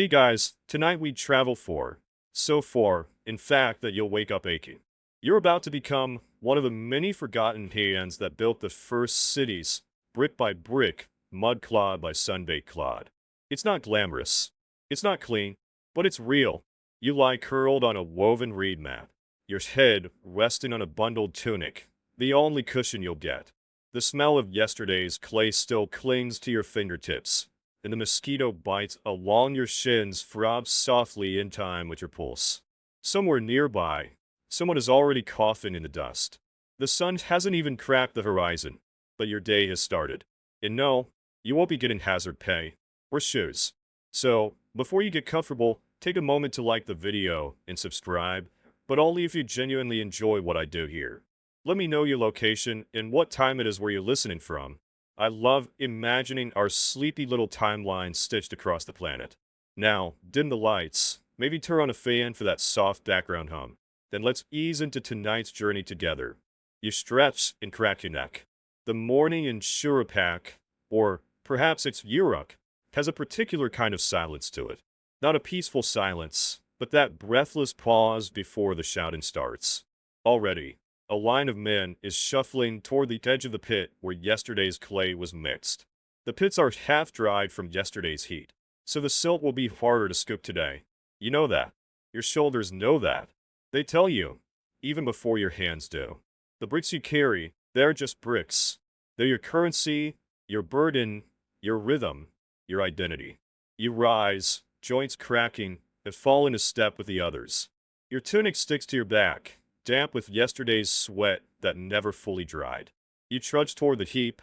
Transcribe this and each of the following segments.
Hey guys, tonight we travel so far, in fact, that you'll wake up aching. You're about to become one of the many forgotten hands that built the first cities, brick by brick, mud clod by sun-baked clod. It's not glamorous. It's not clean, but it's real. You lie curled on a woven reed mat, your head resting on a bundled tunic, the only cushion you'll get. The smell of yesterday's clay still clings to your fingertips, and the mosquito bites along your shins throb softly in time with your pulse. Somewhere nearby, someone is already coughing in the dust. The sun hasn't even cracked the horizon, but your day has started. And no, you won't be getting hazard pay or shoes. So, before you get comfortable, take a moment to like the video and subscribe, but only if you genuinely enjoy what I do here. Let me know your location and what time it is where you're listening from. I love imagining our sleepy little timeline stitched across the planet. Now, dim the lights, maybe turn on a fan for that soft background hum. Then let's ease into tonight's journey together. You stretch and crack your neck. The morning in Shurapak, or perhaps it's Uruk, has a particular kind of silence to it. Not a peaceful silence, but that breathless pause before the shouting starts. Already, a line of men is shuffling toward the edge of the pit where yesterday's clay was mixed. The pits are half-dried from yesterday's heat, so the silt will be harder to scoop today. You know that. Your shoulders know that. They tell you, even before your hands do. The bricks you carry, they're just bricks. They're your currency, your burden, your rhythm, your identity. You rise, joints cracking, and fall into step with the others. Your tunic sticks to your back, damp with yesterday's sweat that never fully dried. You trudge toward the heap,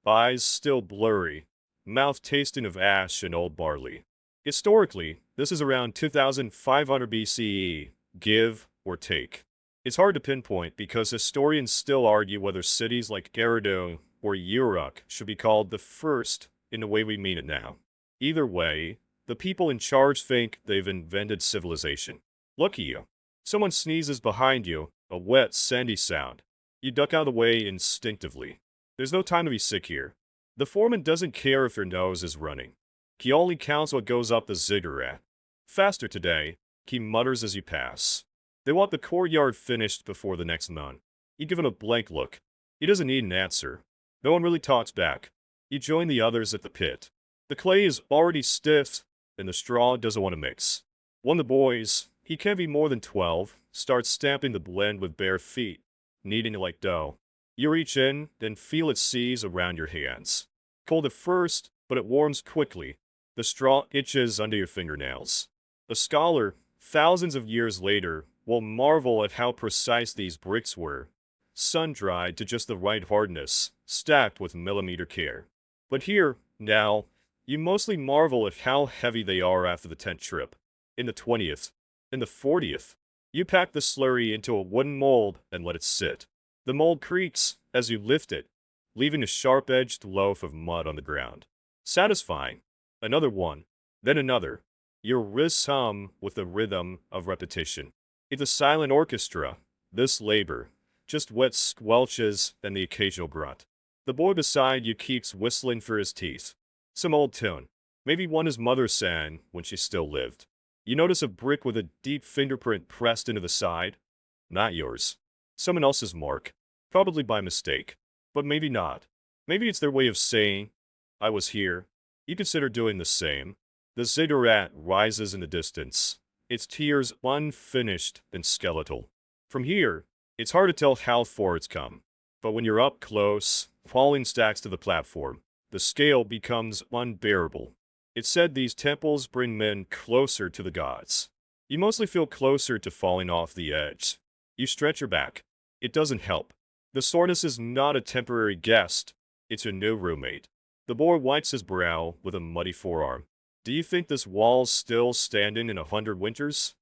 eyes still blurry, mouth tasting of ash and old barley. Historically, this is around 2500 BCE, give or take. It's hard to pinpoint because historians still argue whether cities like Eridu or Uruk should be called the first in the way we mean it now. Either way, the people in charge think they've invented civilization. Lucky you. Someone sneezes behind you, a wet, sandy sound. You duck out of the way instinctively. There's no time to be sick here. The foreman doesn't care if your nose is running. He only counts what goes up the ziggurat. Faster today, he mutters as you pass. They want the courtyard finished before the next month. You give him a blank look. He doesn't need an answer. No one really talks back. You join the others at the pit. The clay is already stiff, and the straw doesn't want to mix. One of the boys, he can't be more than 12, starts stamping the blend with bare feet, kneading it like dough. You reach in, then feel it seize around your hands. Cold at first, but it warms quickly. The straw itches under your fingernails. A scholar, thousands of years later, will marvel at how precise these bricks were, sun-dried to just the right hardness, stacked with millimeter care. But here, now, you mostly marvel at how heavy they are after the 10th trip. In the 20th, in the 40th, you pack the slurry into a wooden mold and let it sit. The mold creaks as you lift it, leaving a sharp-edged loaf of mud on the ground. Satisfying. Another one, then another. Your wrists hum with the rhythm of repetition. It's a silent orchestra, this labor, just wet squelches and the occasional grunt. The boy beside you keeps whistling for his teeth. Some old tune, maybe one his mother sang when she still lived. You notice a brick with a deep fingerprint pressed into the side. Not yours. Someone else's mark. Probably by mistake. But maybe not. Maybe it's their way of saying, I was here. You consider doing the same. The ziggurat rises in the distance, its tiers unfinished and skeletal. From here, it's hard to tell how far it's come. But when you're up close, falling stacks to the platform, the scale becomes unbearable. It's said these temples bring men closer to the gods. You mostly feel closer to falling off the edge. You stretch your back. It doesn't help. The soreness is not a temporary guest. It's your new roommate. The boy wipes his brow with a muddy forearm. Do you think this wall's still standing in 100 winters?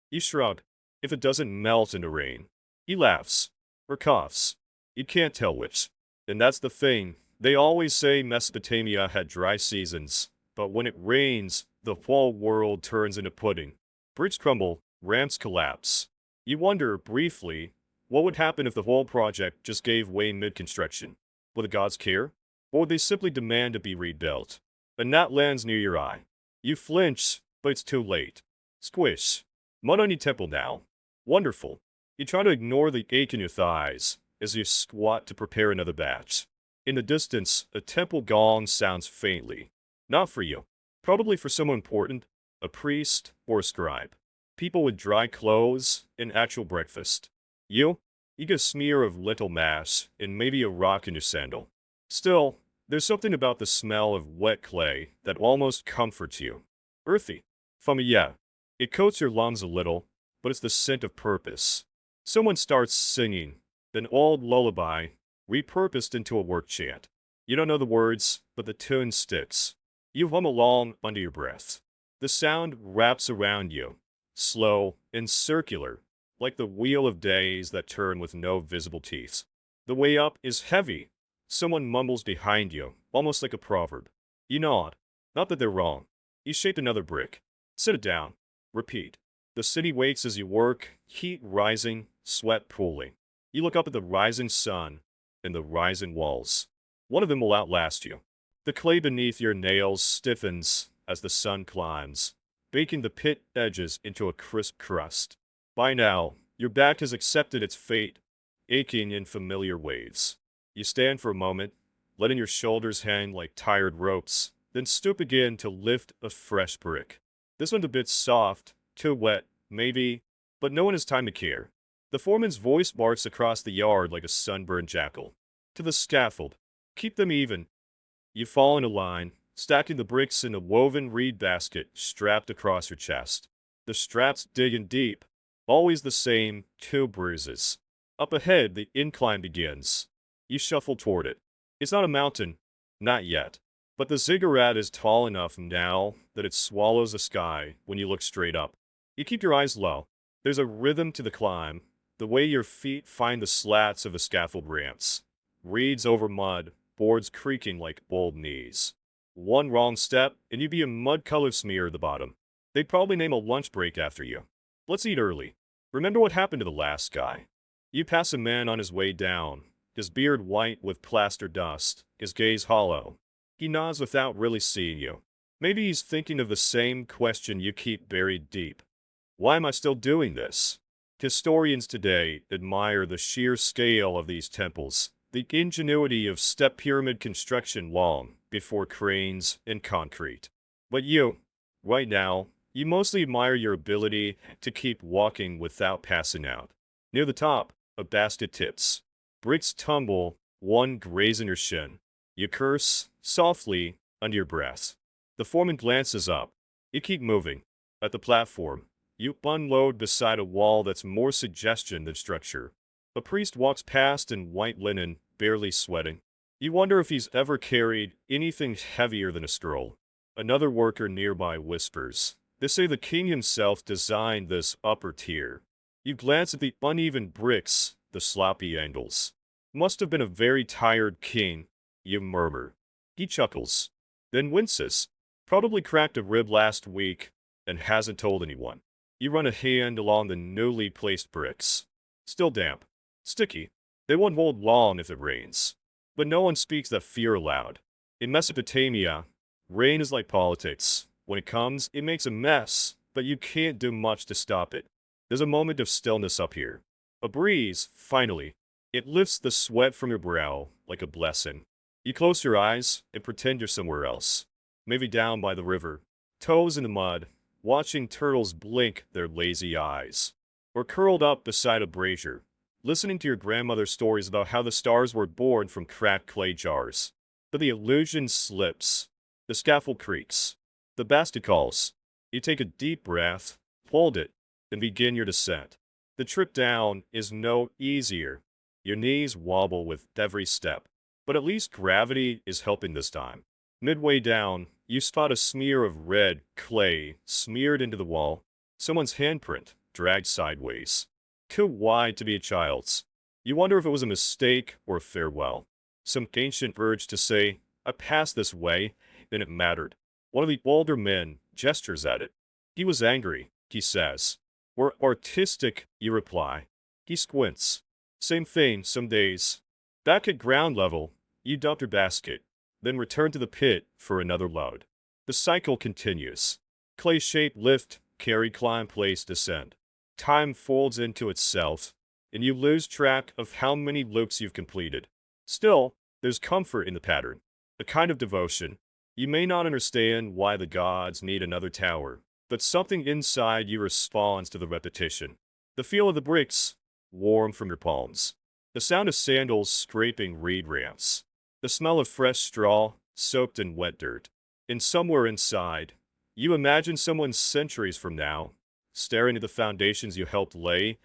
You shrug. If it doesn't melt into rain. He laughs. Or coughs. You can't tell which. And that's the thing. They always say Mesopotamia had dry seasons. But when it rains, the whole world turns into pudding. Bricks crumble, ramps collapse. You wonder, briefly, what would happen if the whole project just gave way mid-construction? Would the gods care? Or would they simply demand to be rebuilt? A gnat lands near your eye. You flinch, but it's too late. Squish. Mud on your temple now. Wonderful. You try to ignore the ache in your thighs as you squat to prepare another batch. In the distance, a temple gong sounds faintly. Not for you. Probably for someone important, a priest or a scribe. People with dry clothes and actual breakfast. You get a smear of lentil mash and maybe a rock in your sandal. Still, there's something about the smell of wet clay that almost comforts you. Earthy. Familiar. It coats your lungs a little, but it's the scent of purpose. Someone starts singing, an old lullaby, repurposed into a work chant. You don't know the words, but the tune sticks. You hum along under your breath. The sound wraps around you, slow and circular, like the wheel of days that turn with no visible teeth. The way up is heavy. Someone mumbles behind you, almost like a proverb. You nod. Not that they're wrong. You shape another brick. Sit it down. Repeat. The city waits as you work, heat rising, sweat pooling. You look up at the rising sun and the rising walls. One of them will outlast you. The clay beneath your nails stiffens as the sun climbs, baking the pit edges into a crisp crust. By now, your back has accepted its fate, aching in familiar waves. You stand for a moment, letting your shoulders hang like tired ropes, then stoop again to lift a fresh brick. This one's a bit soft, too wet, maybe, but no one has time to care. The foreman's voice barks across the yard like a sunburned jackal. To the scaffold. Keep them even. You fall in a line, stacking the bricks in a woven reed basket strapped across your chest. The straps digging deep. Always the same, 2 bruises. Up ahead, the incline begins. You shuffle toward it. It's not a mountain. Not yet. But the ziggurat is tall enough now that it swallows the sky when you look straight up. You keep your eyes low. There's a rhythm to the climb, the way your feet find the slats of the scaffold ramps. Reeds over mud, boards creaking like old knees. One wrong step, and you'd be a mud-colored smear at the bottom. They'd probably name a lunch break after you. Let's eat early. Remember what happened to the last guy. You pass a man on his way down, his beard white with plaster dust, his gaze hollow. He nods without really seeing you. Maybe he's thinking of the same question you keep buried deep. Why am I still doing this? Historians today admire the sheer scale of these temples, the ingenuity of step pyramid construction long before cranes and concrete. But you, right now, you mostly admire your ability to keep walking without passing out. Near the top, a basket tips. Bricks tumble, one grazing your shin. You curse, softly, under your breath. The foreman glances up. You keep moving. At the platform, you unload beside a wall that's more suggestion than structure. A priest walks past in white linen, barely sweating. You wonder if he's ever carried anything heavier than a scroll. Another worker nearby whispers. They say the king himself designed this upper tier. You glance at the uneven bricks, the sloppy angles. Must have been a very tired king, you murmur. He chuckles, then winces. Probably cracked a rib last week and hasn't told anyone. You run a hand along the newly placed bricks. Still damp. Sticky. They won't hold long if it rains. But no one speaks that fear aloud. In Mesopotamia, rain is like politics. When it comes, it makes a mess, but you can't do much to stop it. There's a moment of stillness up here. A breeze, finally. It lifts the sweat from your brow like a blessing. You close your eyes and pretend you're somewhere else. Maybe down by the river, toes in the mud, watching turtles blink their lazy eyes. Or curled up beside a brazier, listening to your grandmother's stories about how the stars were born from cracked clay jars. But the illusion slips. The scaffold creaks. The basket calls. You take a deep breath, hold it, and begin your descent. The trip down is no easier. Your knees wobble with every step. But at least gravity is helping this time. Midway down, you spot a smear of red clay smeared into the wall. Someone's handprint, dragged sideways. Too wide to be a child's. You wonder if it was a mistake or a farewell. Some ancient urge to say, I passed this way, then it mattered. One of the older men gestures at it. He was angry, he says. We're artistic, you reply. He squints. Same thing some days. Back at ground level, you dump your basket, then return to the pit for another load. The cycle continues. Clay shape lift, carry, climb, place, descend. Time folds into itself, and you lose track of how many loops you've completed. Still, there's comfort in the pattern, a kind of devotion. You may not understand why the gods need another tower, but something inside you responds to the repetition. The feel of the bricks, warm from your palms. The sound of sandals scraping reed ramps. The smell of fresh straw, soaked in wet dirt. And somewhere inside, you imagine someone centuries from now, staring at the foundations you helped lay,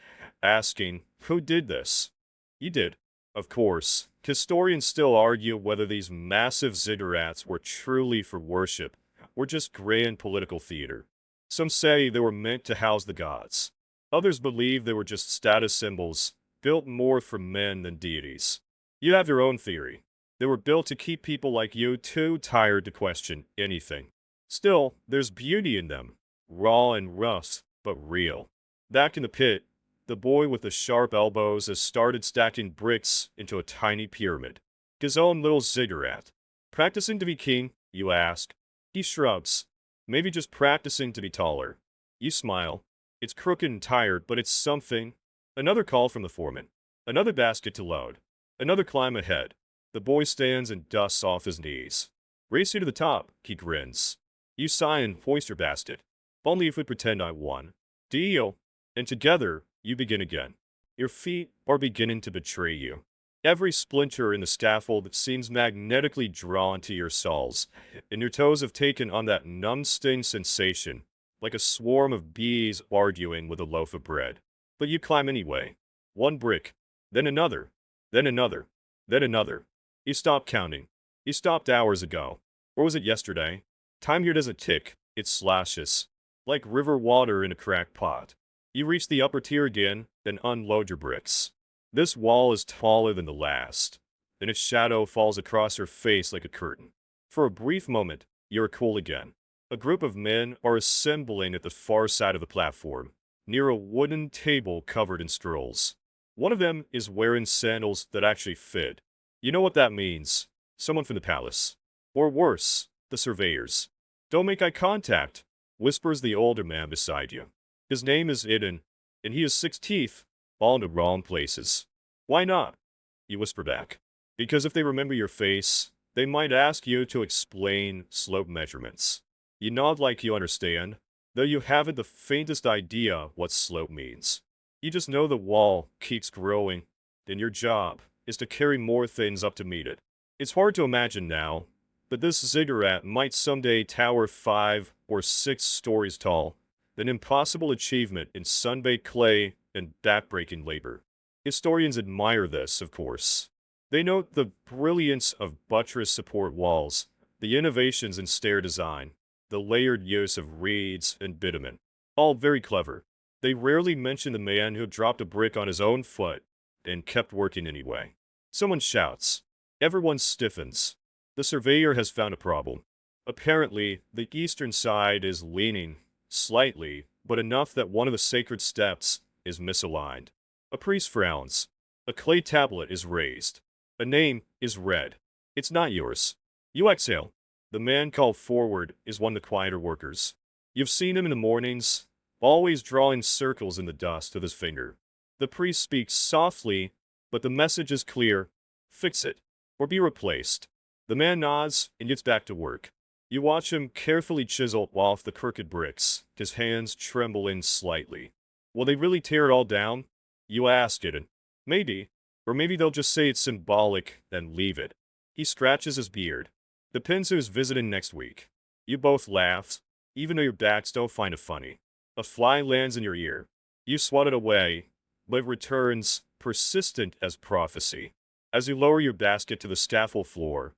asking, who did this? You did. Of course, historians still argue whether these massive ziggurats were truly for worship, or just grand political theater. Some say they were meant to house the gods. Others believe they were just status symbols, built more for men than deities. You have your own theory. They were built to keep people like you too tired to question anything. Still, there's beauty in them. Raw and rough, but real. Back in the pit, the boy with the sharp elbows has started stacking bricks into a tiny pyramid. His own little ziggurat. Practicing to be king, you ask. He shrugs. Maybe just practicing to be taller. You smile. It's crooked and tired, but it's something. Another call from the foreman. Another basket to load. Another climb ahead. The boy stands and dusts off his knees. Race you to the top, he grins. You sigh and hoist your basket. Only if we pretend I won. Deal. And together, you begin again. Your feet are beginning to betray you. Every splinter in the scaffold seems magnetically drawn to your soles, and your toes have taken on that numb sting sensation, like a swarm of bees arguing with a loaf of bread. But you climb anyway. One brick, then another, then another, then another. You stop counting. You stopped hours ago. Or was it yesterday? Time here doesn't tick, it slashes. Like river water in a cracked pot. You reach the upper tier again, then unload your bricks. This wall is taller than the last, and its shadow falls across your face like a curtain. For a brief moment, you're cool again. A group of men are assembling at the far side of the platform, near a wooden table covered in scrolls. One of them is wearing sandals that actually fit. You know what that means. Someone from the palace. Or worse, the surveyors. Don't make eye contact, whispers the older man beside you. His name is Iden, and he has 6 teeth, all in the wrong places. Why not? You whisper back. Because if they remember your face, they might ask you to explain slope measurements. You nod like you understand, though you haven't the faintest idea what slope means. You just know the wall keeps growing, and your job is to carry more things up to meet it. It's hard to imagine now, but this ziggurat might someday tower 5 or 6 stories tall, an impossible achievement in sun-baked clay and back-breaking labor. Historians admire this, of course. They note the brilliance of buttress support walls, the innovations in stair design, the layered use of reeds and bitumen. All very clever. They rarely mention the man who dropped a brick on his own foot and kept working anyway. Someone shouts. Everyone stiffens. The surveyor has found a problem. Apparently, the eastern side is leaning, slightly, but enough that one of the sacred steps is misaligned. A priest frowns. A clay tablet is raised. A name is read. It's not yours. You exhale. The man called forward is one of the quieter workers. You've seen him in the mornings, always drawing circles in the dust with his finger. The priest speaks softly, but the message is clear. Fix it, or be replaced. The man nods and gets back to work. You watch him carefully chisel off the crooked bricks, his hands trembling slightly. Will they really tear it all down? You ask it, and maybe, or maybe they'll just say it's symbolic, then leave it. He scratches his beard. Depends who's visiting next week. You both laugh, even though your backs don't find it funny. A fly lands in your ear. You swat it away, but it returns, persistent as prophecy. As you lower your basket to the scaffold floor,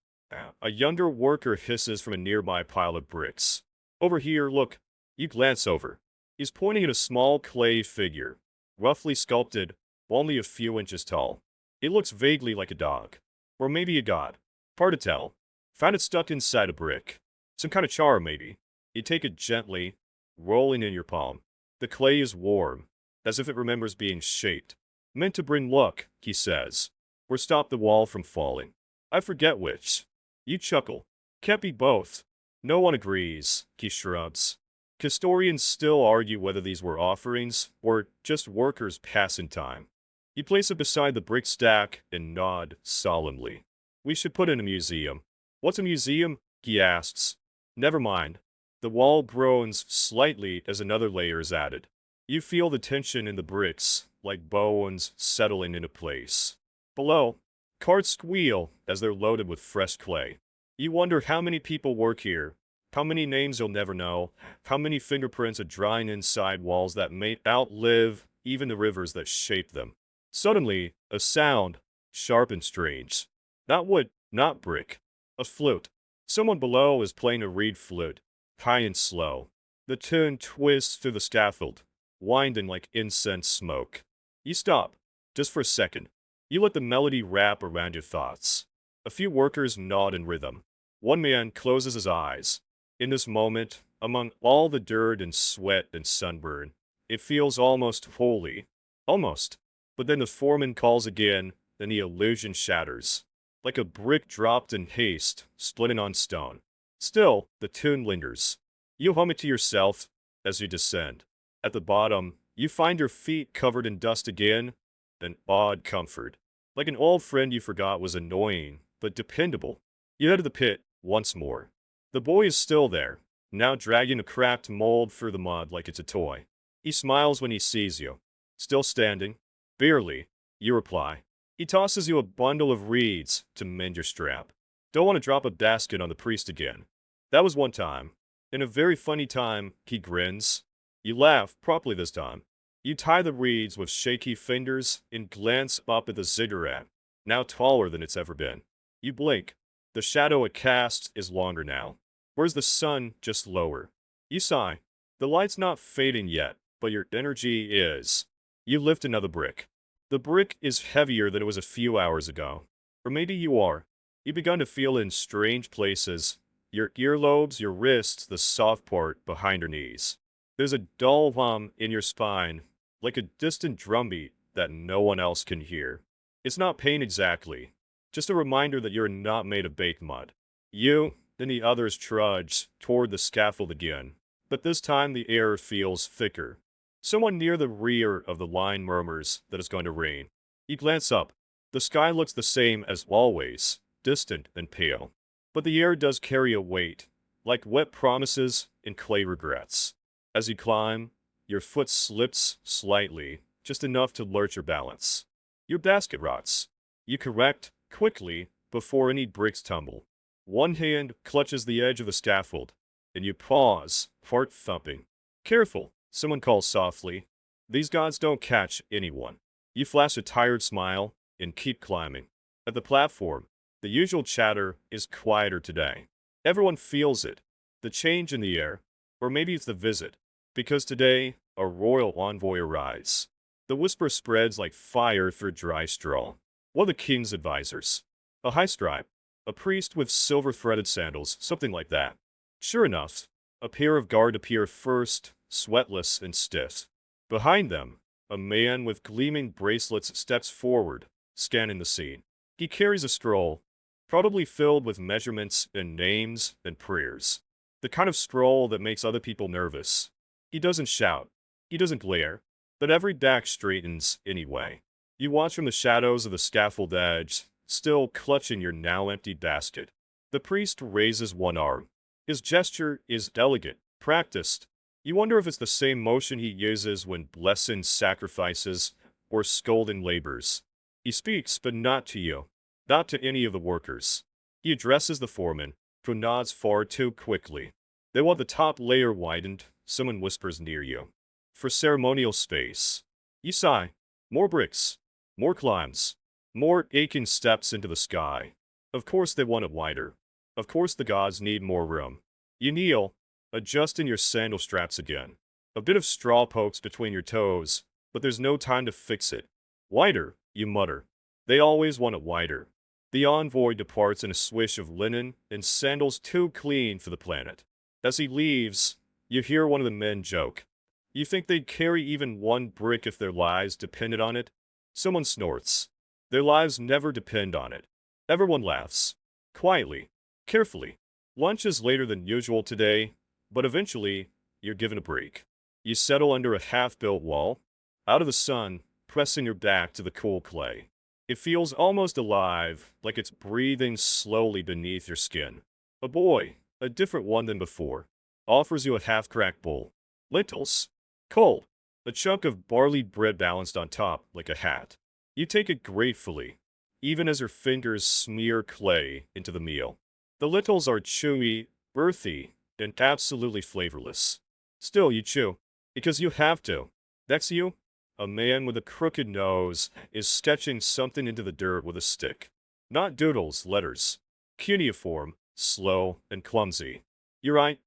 a younger worker hisses from a nearby pile of bricks. Over here, look. You glance over. He's pointing at a small clay figure, roughly sculpted, only a few inches tall. It looks vaguely like a dog. Or maybe a god. Hard to tell. Found it stuck inside a brick. Some kind of char, maybe. You take it gently, rolling in your palm. The clay is warm, as if it remembers being shaped. Meant to bring luck, he says. Or stop the wall from falling. I forget which. You chuckle. Can't be both. No one agrees, he shrugs. Historians still argue whether these were offerings or just workers passing time. You place it beside the brick stack and nod solemnly. We should put it in a museum. What's a museum? He asks. Never mind. The wall groans slightly as another layer is added. You feel the tension in the bricks, like bones settling into place. Below, carts squeal as they're loaded with fresh clay. You wonder how many people work here, how many names you'll never know, how many fingerprints are drying inside walls that may outlive even the rivers that shaped them. Suddenly, a sound, sharp and strange. Not wood, not brick. A flute. Someone below is playing a reed flute, high and slow. The tune twists through the scaffold, winding like incense smoke. You stop, just for a second. You let the melody wrap around your thoughts. A few workers nod in rhythm. One man closes his eyes. In this moment, among all the dirt and sweat and sunburn, it feels almost holy. Almost. But then the foreman calls again, and the illusion shatters. Like a brick dropped in haste, splitting on stone. Still, the tune lingers. You hum it to yourself as you descend. At the bottom, you find your feet covered in dust again, an odd comfort. Like an old friend you forgot was annoying, but dependable. You head to the pit once more. The boy is still there, now dragging a cracked mold through the mud like it's a toy. He smiles when he sees you. Still standing. Barely, you reply. He tosses you a bundle of reeds to mend your strap. Don't want to drop a basket on the priest again. That was one time. In a very funny time, he grins. You laugh, properly this time. You tie the reeds with shaky fingers and glance up at the ziggurat, now taller than it's ever been. You blink. The shadow it casts is longer now. Where's the sun just lower? You sigh. The light's not fading yet, but your energy is. You lift another brick. The brick is heavier than it was a few hours ago. Or maybe you are. You've begun to feel in strange places. Your earlobes, your wrists, the soft part behind your knees. There's a dull hum in your spine, like a distant drumbeat that no one else can hear. It's not pain exactly, just a reminder that you're not made of baked mud. You, and the others trudge toward the scaffold again, but this time the air feels thicker. Someone near the rear of the line murmurs that it's going to rain. You glance up. The sky looks the same as always, distant and pale. But the air does carry a weight, like wet promises and clay regrets. As you climb, your foot slips slightly, just enough to lurch your balance. Your basket rots. You correct quickly before any bricks tumble. One hand clutches the edge of the scaffold, and you pause, heart thumping. Careful, someone calls softly. These gods don't catch anyone. You flash a tired smile and keep climbing. At the platform, the usual chatter is quieter today. Everyone feels it. The change in the air, or maybe it's the visit. Because today, a royal envoy arrives. The whisper spreads like fire through dry straw. One of the king's advisors. A high stripe. A priest with silver-threaded sandals, something like that. Sure enough, a pair of guard appear first, sweatless and stiff. Behind them, a man with gleaming bracelets steps forward, scanning the scene. He carries a scroll, probably filled with measurements and names and prayers. The kind of scroll that makes other people nervous. He doesn't shout. He doesn't glare. But every back straightens anyway. You watch from the shadows of the scaffold edge, still clutching your now empty basket. The priest raises one arm. His gesture is delicate, practiced. You wonder if it's the same motion he uses when blessing sacrifices or scolding labors. He speaks, but not to you. Not to any of the workers. He addresses the foreman, who nods far too quickly. They want the top layer widened, someone whispers near you. For ceremonial space. You sigh. More bricks. More climbs. More aching steps into the sky. Of course they want it wider. Of course the gods need more room. You kneel, adjusting your sandal straps again. A bit of straw pokes between your toes, but there's no time to fix it. Wider, you mutter. They always want it wider. The envoy departs in a swish of linen and sandals too clean for the planet. As he leaves, you hear one of the men joke. You think they'd carry even one brick if their lives depended on it? Someone snorts. Their lives never depend on it. Everyone laughs. Quietly. Carefully. Lunch is later than usual today, but eventually, you're given a break. You settle under a half-built wall, out of the sun, pressing your back to the cool clay. It feels almost alive, like it's breathing slowly beneath your skin. A boy, a different one than before, offers you a half-cracked bowl. Lentils. Cold. A chunk of barley bread balanced on top, like a hat. You take it gratefully, even as your fingers smear clay into the meal. The lentils are chewy, earthy, and absolutely flavorless. Still, you chew, because you have to. Next to you, a man with a crooked nose is sketching something into the dirt with a stick. Not doodles, letters. Cuneiform, slow, and clumsy. "You right?"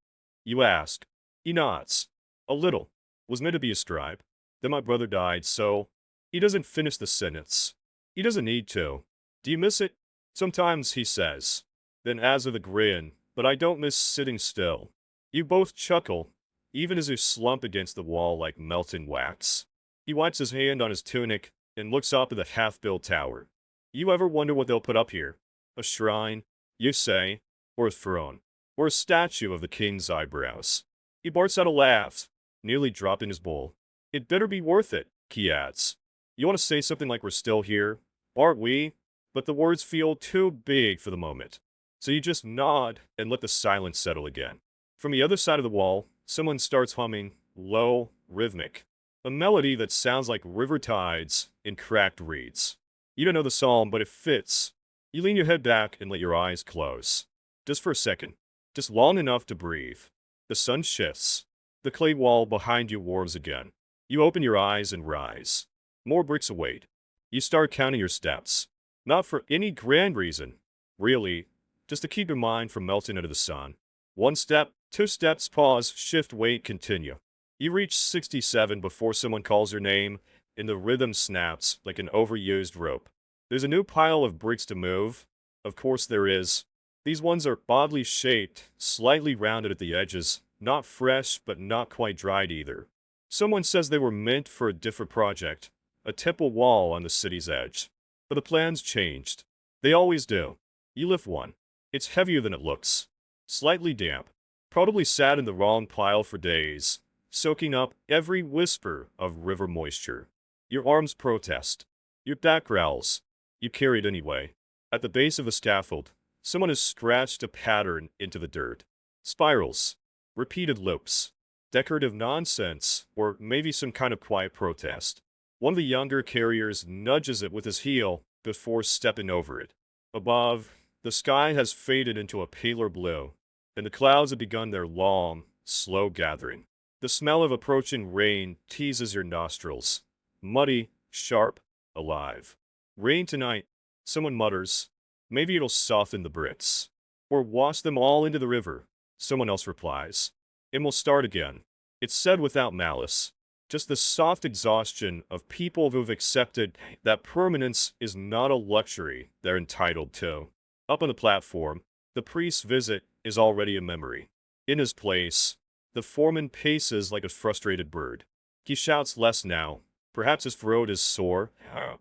you ask. He nods. "A little. Was meant to be a scribe. Then my brother died, so..." He doesn't finish the sentence. He doesn't need to. "Do you miss it?" "Sometimes," he says. Then adds with a grin, "But I don't miss sitting still." You both chuckle, even as you slump against the wall like melting wax. He wipes his hand on his tunic and looks up at the half-built tower. "You ever wonder what they'll put up here? A shrine, you say, or a throne, or a statue of the king's eyebrows?" He barks out a laugh, nearly dropping his bowl. "It better be worth it," he adds. You want to say something like "We're still here, aren't we?" But the words feel too big for the moment. So you just nod and let the silence settle again. From the other side of the wall, someone starts humming, low, rhythmic. A melody that sounds like river tides in cracked reeds. You don't know the psalm, but it fits. You lean your head back and let your eyes close. Just for a second. Just long enough to breathe. The sun shifts. The clay wall behind you warms again. You open your eyes and rise. More bricks await. You start counting your steps. Not for any grand reason, really, just to keep your mind from melting into the sun. 1 step, 2 steps, pause, shift, wait, continue. You reach 67 before someone calls your name, and the rhythm snaps like an overused rope. There's a new pile of bricks to move. Of course there is. These ones are oddly shaped, slightly rounded at the edges, not fresh but not quite dried either. Someone says they were meant for a different project, a temple wall on the city's edge. But the plans changed. They always do. You lift one. It's heavier than it looks. Slightly damp. Probably sat in the wrong pile for days, soaking up every whisper of river moisture. Your arms protest. Your back growls. You carry it anyway. At the base of the scaffold, someone has scratched a pattern into the dirt. Spirals. Repeated loops. Decorative nonsense, or maybe some kind of quiet protest. One of the younger carriers nudges it with his heel before stepping over it. Above, the sky has faded into a paler blue, and the clouds have begun their long, slow gathering. The smell of approaching rain teases your nostrils. Muddy, sharp, alive. "Rain tonight," someone mutters. "Maybe it'll soften the bricks. Or wash them all into the river," someone else replies. "And we'll start again." It's said without malice. Just the soft exhaustion of people who've accepted that permanence is not a luxury they're entitled to. Up on the platform, the priest's visit is already a memory. In his place, the foreman paces like a frustrated bird. He shouts less now. Perhaps his throat is sore,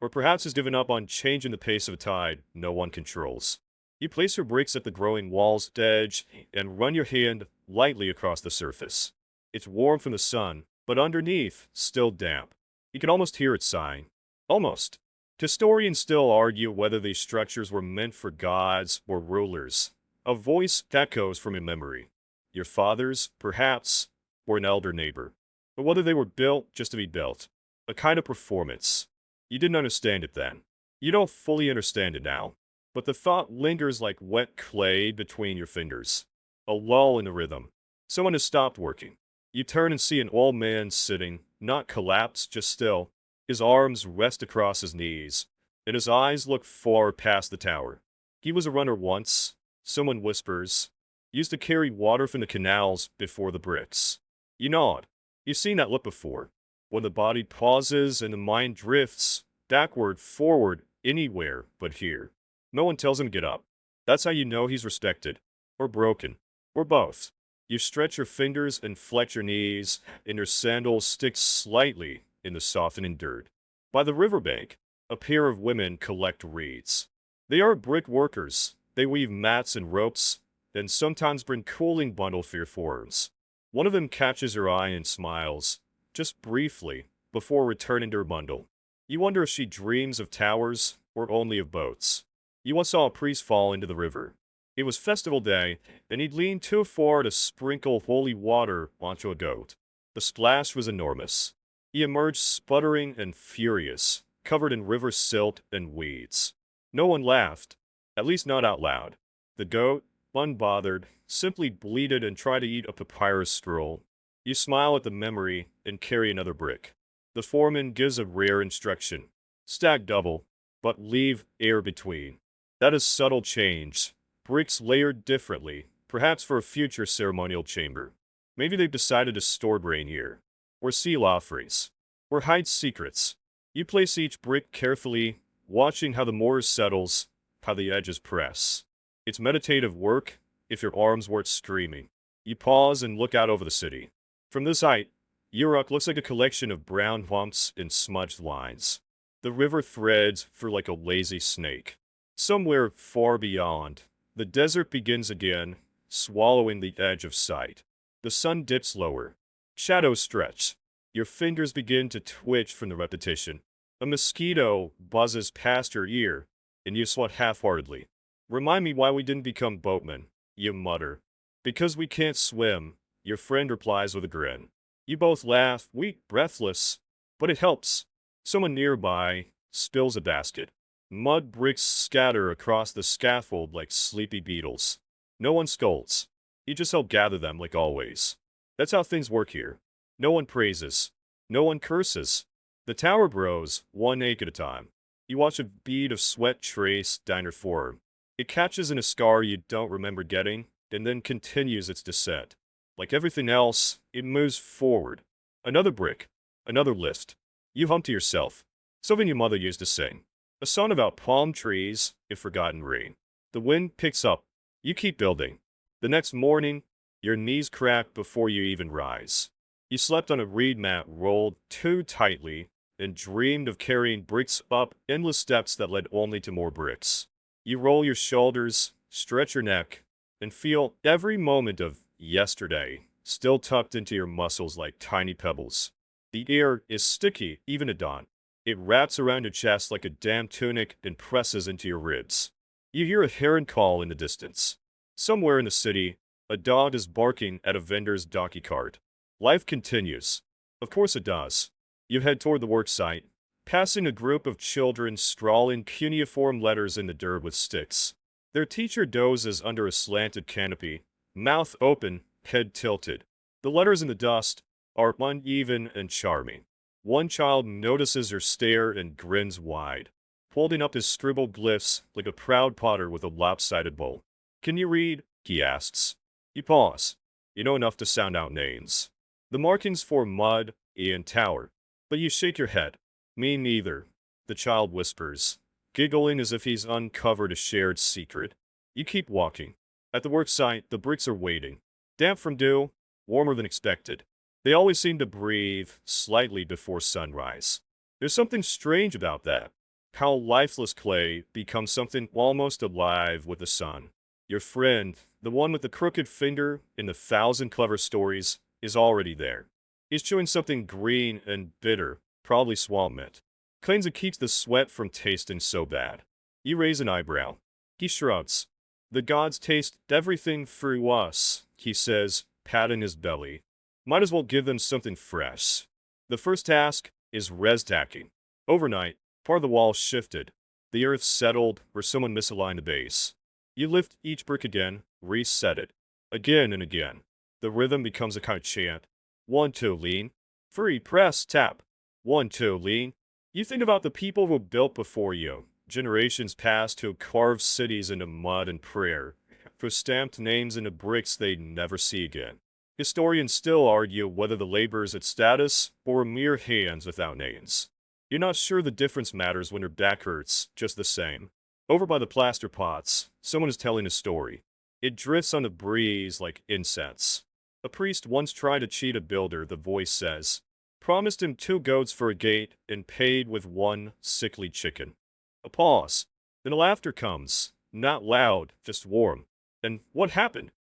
or perhaps he's given up on changing the pace of a tide no one controls. You place your bricks at the growing wall's edge and run your hand lightly across the surface. It's warm from the sun, but underneath, still damp. You can almost hear it sighing. Almost. Historians still argue whether these structures were meant for gods or rulers. A voice echoes from your memory. Your father's, perhaps, or an elder neighbor. But whether they were built just to be built. A kind of performance. You didn't understand it then. You don't fully understand it now. But the thought lingers like wet clay between your fingers. A lull in the rhythm. Someone has stopped working. You turn and see an old man sitting, not collapsed, just still. His arms rest across his knees, and his eyes look far past the tower. He was a runner once, someone whispers. Used to carry water from the canals before the bricks. You nod. You've seen that look before. When the body pauses and the mind drifts, backward, forward, anywhere but here. No one tells him to get up. That's how you know he's respected. Or broken. Or both. You stretch your fingers and flex your knees, and your sandals stick slightly in the softening dirt. By the riverbank, a pair of women collect reeds. They are brick workers. They weave mats and ropes, and sometimes bring cooling bundles for your forms. One of them catches her eye and smiles, just briefly, before returning to her bundle. You wonder if she dreams of towers or only of boats. You once saw a priest fall into the river. It was festival day, and he'd leaned too far to sprinkle holy water onto a goat. The splash was enormous. He emerged sputtering and furious, covered in river silt and weeds. No one laughed, at least not out loud. The goat, unbothered, simply bleated and tried to eat a papyrus scroll. You smile at the memory and carry another brick. The foreman gives a rare instruction. Stack double, but leave air between. That is subtle change. Bricks layered differently, perhaps for a future ceremonial chamber. Maybe they've decided to store grain here. Or seal offerings. Or hide secrets. You place each brick carefully, watching how the mortar settles, how the edges press. It's meditative work, if your arms weren't screaming. You pause and look out over the city. From this height, Uruk looks like a collection of brown humps and smudged lines. The river threads through like a lazy snake. Somewhere far beyond, the desert begins again, swallowing the edge of sight. The sun dips lower. Shadows stretch. Your fingers begin to twitch from the repetition. A mosquito buzzes past your ear, and you sweat half-heartedly. Remind me why we didn't become boatmen, you mutter. Because we can't swim, your friend replies with a grin. You both laugh, weak, breathless, but it helps. Someone nearby spills a basket. Mud bricks scatter across the scaffold like sleepy beetles. No one scolds. You just help gather them like always. That's how things work here. No one praises. No one curses. The tower grows, one ache at a time. You watch a bead of sweat trace down your forearm. It catches in a scar you don't remember getting, and then continues its descent. Like everything else, it moves forward. Another brick. Another lift. You hum to yourself. Something your mother used to sing. A song about palm trees and forgotten rain. The wind picks up. You keep building. The next morning, your knees crack before you even rise. You slept on a reed mat rolled too tightly and dreamed of carrying bricks up endless steps that led only to more bricks. You roll your shoulders, stretch your neck, and feel every moment of yesterday still tucked into your muscles like tiny pebbles. The air is sticky even at dawn. It wraps around your chest like a damp tunic and presses into your ribs. You hear a heron call in the distance. Somewhere in the city, a dog is barking at a vendor's donkey cart. Life continues. Of course it does. You head toward the worksite, passing a group of children scrawling cuneiform letters in the dirt with sticks. Their teacher dozes under a slanted canopy, mouth open, head tilted. The letters in the dust are uneven and charming. One child notices her stare and grins wide, holding up his scribbled glyphs like a proud potter with a lopsided bowl. Can you read? He asks. You pause. You know enough to sound out names. The markings for mud and tower. But you shake your head. Me neither, the child whispers, giggling as if he's uncovered a shared secret. You keep walking. At the worksite, the bricks are waiting. Damp from dew, warmer than expected. They always seem to breathe slightly before sunrise. There's something strange about that. How lifeless clay becomes something almost alive with the sun. Your friend, the one with the crooked finger in the 1,000 clever stories, is already there. He's chewing something green and bitter, probably swamp mint. Claims it keeps the sweat from tasting so bad. You raise an eyebrow. He shrugs. The gods taste everything through us, he says, patting his belly. Might as well give them something fresh. The first task is res tacking. Overnight, part of the wall shifted. The earth settled where someone misaligned the base. You lift each brick again, reset it. Again and again. The rhythm becomes a kind of chant. 1, 2, lean. 3, press, tap. 1, 2, lean. You think about the people who built before you. Generations past who carved cities into mud and prayer. Who stamped names into bricks they'd never see again. Historians still argue whether the laborers had status or were mere hands without names. You're not sure the difference matters when your back hurts, just the same. Over by the plaster pots, someone is telling a story. It drifts on the breeze like incense. A priest once tried to cheat a builder, the voice says. Promised him 2 goats for a gate and paid with 1 sickly chicken. A pause. Then laughter comes. Not loud, just warm. And what happened?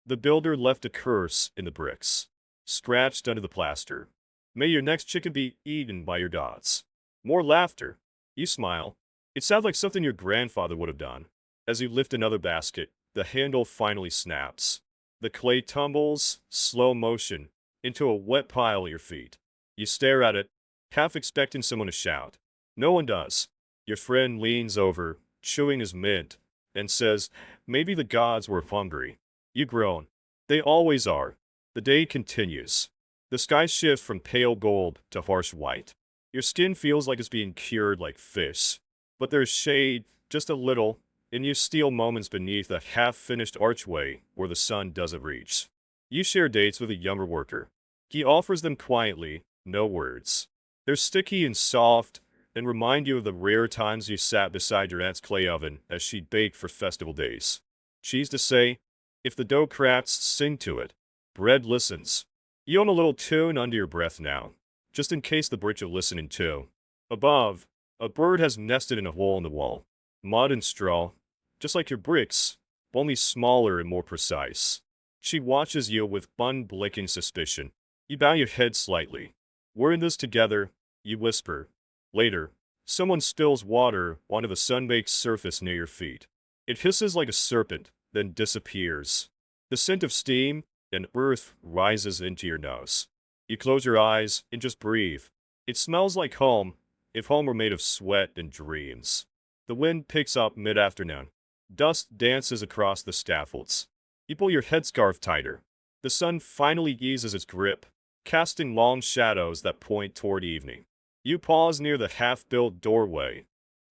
The builder left a curse in the bricks. scratched under the plaster. May your next chicken be eaten by your dots. More laughter. You smile. It sounds like something your grandfather would have done. As you lift another basket, the handle finally snaps. The clay tumbles, slow motion, into a wet pile at your feet. You stare at it, half expecting someone to shout. No one does. Your friend leans over, chewing his mint, and says, maybe the gods were hungry. You groan. They always are. The day continues. The sky shifts from pale gold to harsh white. Your skin feels like it's being cured like fish. But there's shade, just a little, and you steal moments beneath a half-finished archway where the sun doesn't reach. You share dates with a younger worker. He offers them quietly, no words. They're sticky and soft, and remind you of the rare times you sat beside your aunt's clay oven as she baked for festival days. Cheese to say, if the dough cracks, sing to it. Bread listens. You own a little tune under your breath now, just in case the bricks are listening too. Above, a bird has nested in a hole in the wall. Mud and straw, just like your bricks, only smaller and more precise. She watches you with unblinking suspicion. You bow your head slightly. We're in this together, you whisper. Later, someone spills water onto the sun-baked surface near your feet. It hisses like a serpent, then disappears. The scent of steam and earth rises into your nose. You close your eyes and just breathe. It smells like home, if home were made of sweat and dreams. The wind picks up mid-afternoon. Dust dances across the scaffolds. You pull your headscarf tighter. The sun finally eases its grip, casting long shadows that point toward evening. You pause near the half-built doorway,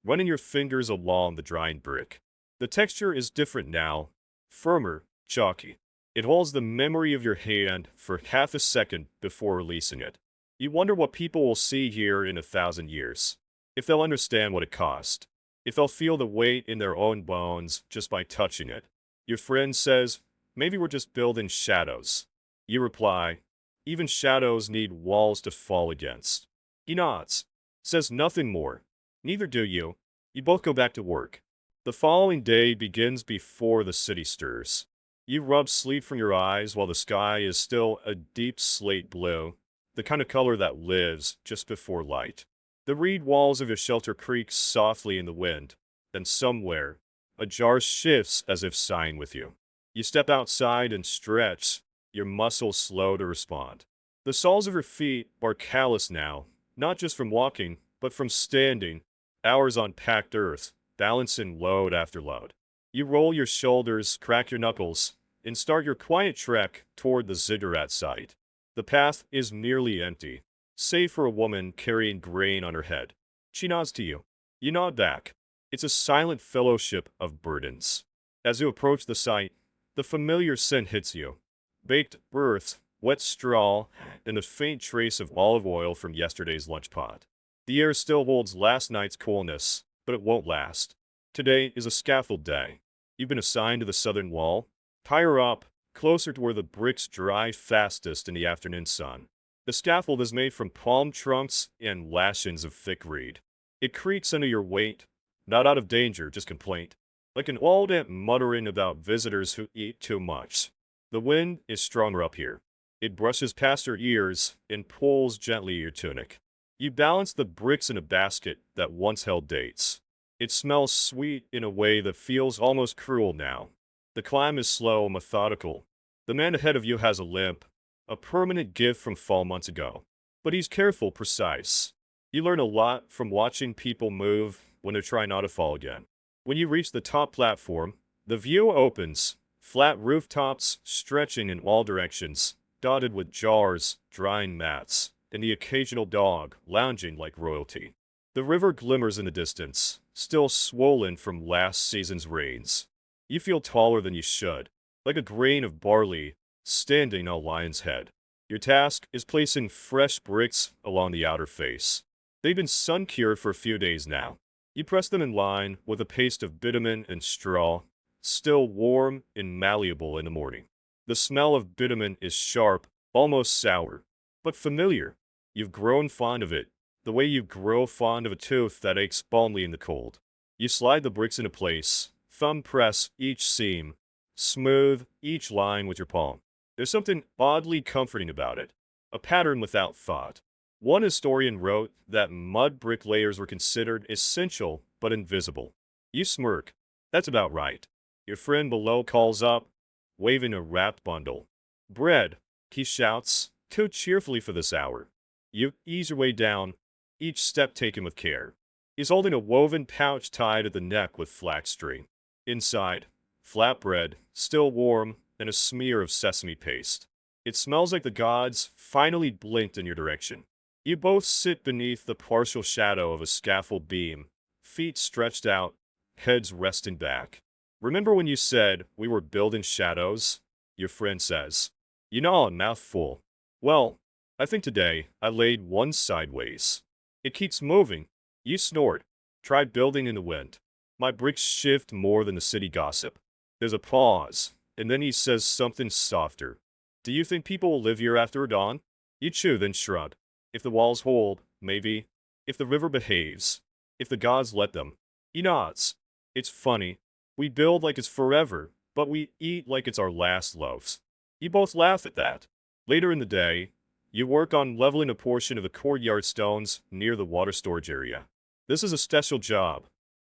running your fingers along the drying brick. The texture is different now, firmer, chalky. It holds the memory of your hand for half a second before releasing it. You wonder what people will see here in 1,000 years. If they'll understand what it cost. If they'll feel the weight in their own bones just by touching it. Your friend says, maybe we're just building shadows. You reply, even shadows need walls to fall against. He nods, says nothing more. Neither do you. You both go back to work. The following day begins before the city stirs. You rub sleep from your eyes while the sky is still a deep slate blue, the kind of color that lives just before light. The reed walls of your shelter creak softly in the wind, then somewhere, a jar shifts as if sighing with you. You step outside and stretch, your muscles slow to respond. The soles of your feet are callous now, not just from walking, but from standing, hours on packed earth, balancing load after load. You roll your shoulders, crack your knuckles, and start your quiet trek toward the Ziggurat site. The path is nearly empty, save for a woman carrying grain on her head. She nods to you. You nod back. It's a silent fellowship of burdens. As you approach the site, the familiar scent hits you. Baked earth, wet straw, and a faint trace of olive oil from yesterday's lunch pot. The air still holds last night's coolness, but it won't last. Today is a scaffold day. You've been assigned to the southern wall, higher up, closer to where the bricks dry fastest in the afternoon sun. The scaffold is made from palm trunks and lashings of thick reed. It creaks under your weight, not out of danger, just complaint, like an old aunt muttering about visitors who eat too much. The wind is stronger up here. It brushes past your ears and pulls gently your tunic. You balance the bricks in a basket that once held dates. It smells sweet in a way that feels almost cruel now. The climb is slow and methodical. The man ahead of you has a limp, a permanent gift from fall months ago. But he's careful, precise. You learn a lot from watching people move when they're trying not to fall again. When you reach the top platform, the view opens, flat rooftops stretching in all directions, dotted with jars, drying mats, and the occasional dog lounging like royalty. The river glimmers in the distance, still swollen from last season's rains. You feel taller than you should, like a grain of barley standing on a lion's head. Your task is placing fresh bricks along the outer face. They've been sun-cured for a few days now. You press them in line with a paste of bitumen and straw, still warm and malleable in the morning. The smell of bitumen is sharp, almost sour, but familiar. You've grown fond of it, the way you grow fond of a tooth that aches balmily in the cold. You slide the bricks into place, thumb press each seam, smooth each line with your palm. There's something oddly comforting about it. a pattern without thought. One historian wrote that mud bricklayers were considered essential but invisible. You smirk. That's about right. Your friend below calls up, waving a wrapped bundle. Bread, he shouts, too cheerfully for this hour. You ease your way down, each step taken with care. He's holding a woven pouch tied at the neck with flax string. Inside, flatbread, still warm, and a smear of sesame paste. It smells like the gods finally blinked in your direction. You both sit beneath the partial shadow of a scaffold beam, feet stretched out, heads resting back. Remember when you said we were building shadows? Your friend says. You gnaw a mouthful. Well, I think today I laid one sideways. It keeps moving. You snort. Try building in the wind. My bricks shift more than the city gossip. There's a pause, and then he says something softer. Do you think people will live here after dawn? You chew, then shrug. If the walls hold, maybe. If the river behaves. If the gods let them. He nods. It's funny. We build like it's forever, but we eat like it's our last loaves. You both laugh at that. Later in the day, you work on leveling a portion of the courtyard stones near the water storage area. This is a special job,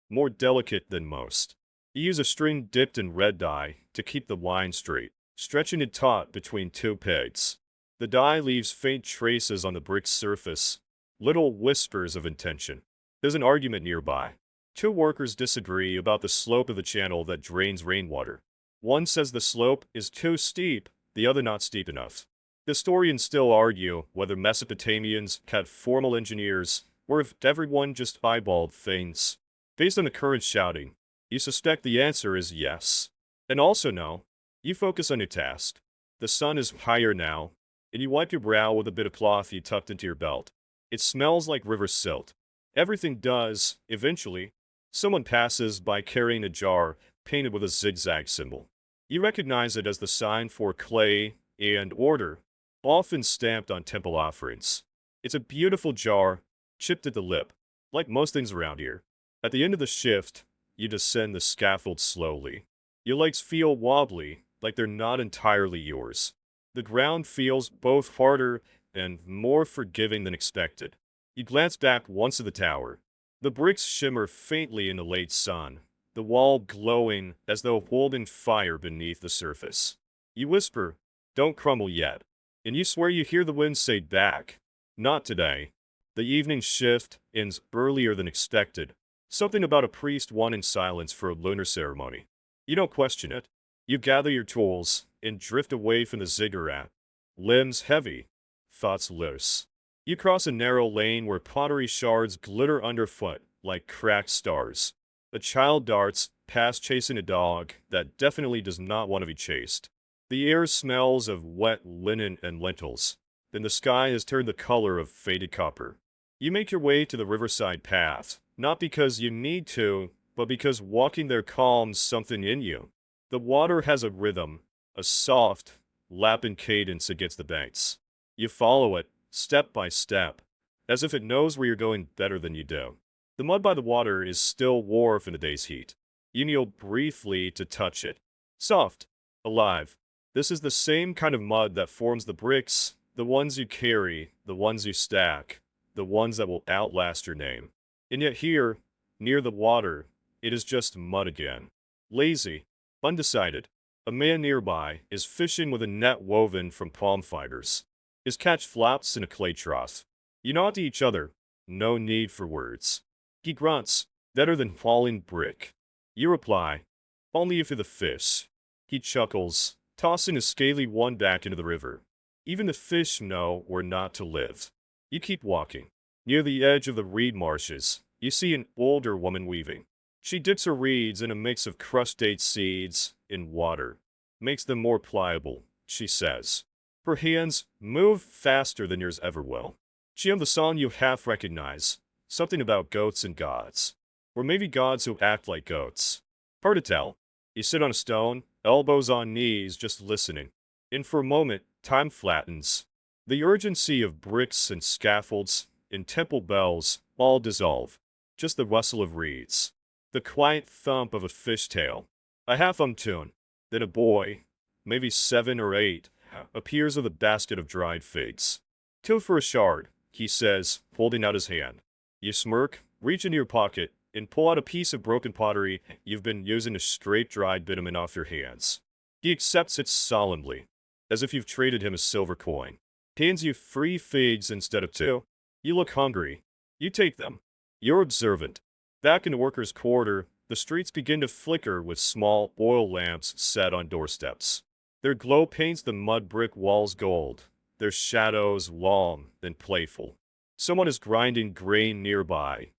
more delicate than most. You use a string dipped in red dye to keep the line straight, stretching it taut between two pegs. The dye leaves faint traces on the brick's surface, little whispers of intention. There's an argument nearby. Two workers disagree about the slope of the channel that drains rainwater. One says the slope is too steep, the other not steep enough. Historians still argue whether Mesopotamians had formal engineers or if everyone just eyeballed things. Based on the current shouting, you suspect the answer is yes. And also no, you focus on your task. The sun is higher now, and you wipe your brow with a bit of cloth you tucked into your belt. It smells like river silt. Everything does, eventually. Someone passes by carrying a jar painted with a zigzag symbol. You recognize it as the sign for clay and order, often stamped on temple offerings. It's a beautiful jar, chipped at the lip, like most things around here. At the end of the shift, you descend the scaffold slowly. Your legs feel wobbly, like they're not entirely yours. The ground feels both harder and more forgiving than expected. You glance back once at the tower. The bricks shimmer faintly in the late sun, the wall glowing as though holding fire beneath the surface. You whisper, "Don't crumble yet." And you swear you hear the wind say back, "Not today." The evening shift ends earlier than expected. Something about a priest wanting silence for a lunar ceremony. You don't question it. You gather your tools and drift away from the ziggurat. Limbs heavy, thoughts loose. You cross a narrow lane where pottery shards glitter underfoot like cracked stars. A child darts past chasing a dog that definitely does not want to be chased. The air smells of wet linen and lentils. Then the sky has turned the color of faded copper. You make your way to the riverside path, not because you need to, but because walking there calms something in you. The water has a rhythm, a soft, lapping cadence against the banks. You follow it, step by step, as if it knows where you're going better than you do. The mud by the water is still warm in the day's heat. You kneel briefly to touch it. Soft, alive. This is the same kind of mud that forms the bricks, the ones you carry, the ones you stack, the ones that will outlast your name. And yet here, near the water, it is just mud again. Lazy, undecided. A man nearby is fishing with a net woven from palm fibers. His catch flops in a clay trough. You nod to each other. No need for words. He grunts, better than falling brick. You reply, only if you're the fish. He chuckles, tossing a scaly one back into the river. Even the fish know where not to live. You keep walking. Near the edge of the reed marshes, you see an older woman weaving. She dips her reeds in a mix of crushed date seeds in water. Makes them more pliable, she says. Her hands move faster than yours ever will. She hums the song you half recognize. Something about goats and gods. Or maybe gods who act like goats. Hard to tell. You sit on a stone, elbows on knees, just listening. And for a moment, time flattens. The urgency of bricks and scaffolds and temple bells all dissolve. Just the rustle of reeds. The quiet thump of a fishtail. A half-hummed tune. Then a boy, maybe 7 or 8, appears with a basket of dried figs. Two for a shard, he says, holding out his hand. You smirk, reach into your pocket, and pull out a piece of broken pottery you've been using to scrape dried bitumen off your hands. He accepts it solemnly, as if you've traded him a silver coin. He hands you 3 figs instead of 2. You look hungry. You take them. You're observant. Back in the workers' quarter, the streets begin to flicker with small oil lamps set on doorsteps. Their glow paints the mud brick walls gold, their shadows long and playful. Someone is grinding grain nearby,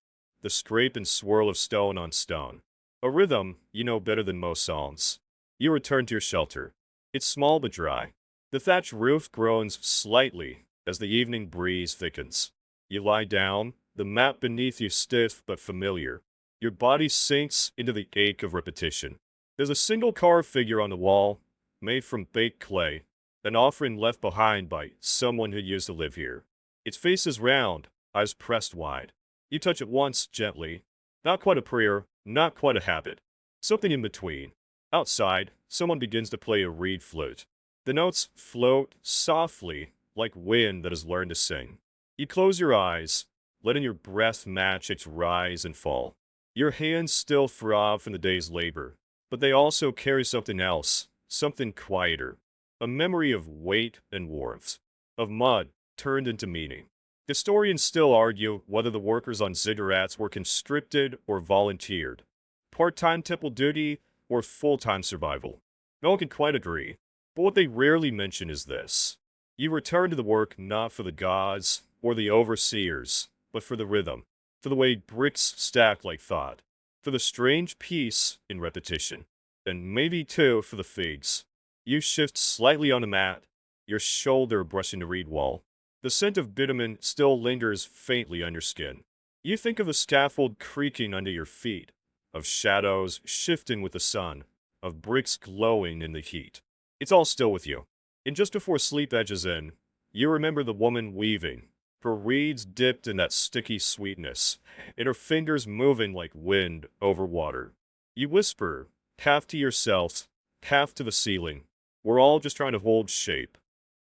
the scrape and swirl of stone on stone. A rhythm you know better than most songs. You return to your shelter. It's small but dry. The thatch roof groans slightly as the evening breeze thickens. You lie down, the mat beneath you stiff but familiar. Your body sinks into the ache of repetition. There's a single carved figure on the wall, made from baked clay, an offering left behind by someone who used to live here. Its face is round, eyes pressed wide. You touch it once, gently. Not quite a prayer, not quite a habit. Something in between. Outside, someone begins to play a reed flute. The notes float softly, like wind that has learned to sing. You close your eyes, letting your breath match its rise and fall. Your hands still throb from the day's labor, but they also carry something else, something quieter. A memory of weight and warmth, of mud turned into meaning. Historians still argue whether the workers on ziggurats were conscripted or volunteered, part-time temple duty or full-time survival. No one can quite agree, but what they rarely mention is this. You return to the work not for the gods or the overseers, but for the rhythm, for the way bricks stack like thought, for the strange peace in repetition, and maybe too for the figs. You shift slightly on the mat, your shoulder brushing the reed wall. The scent of bitumen still lingers faintly on your skin. You think of the scaffold creaking under your feet, of shadows shifting with the sun, of bricks glowing in the heat. It's all still with you. And just before sleep edges in, you remember the woman weaving, her reeds dipped in that sticky sweetness, and her fingers moving like wind over water. You whisper, half to yourself, half to the ceiling. We're all just trying to hold shape.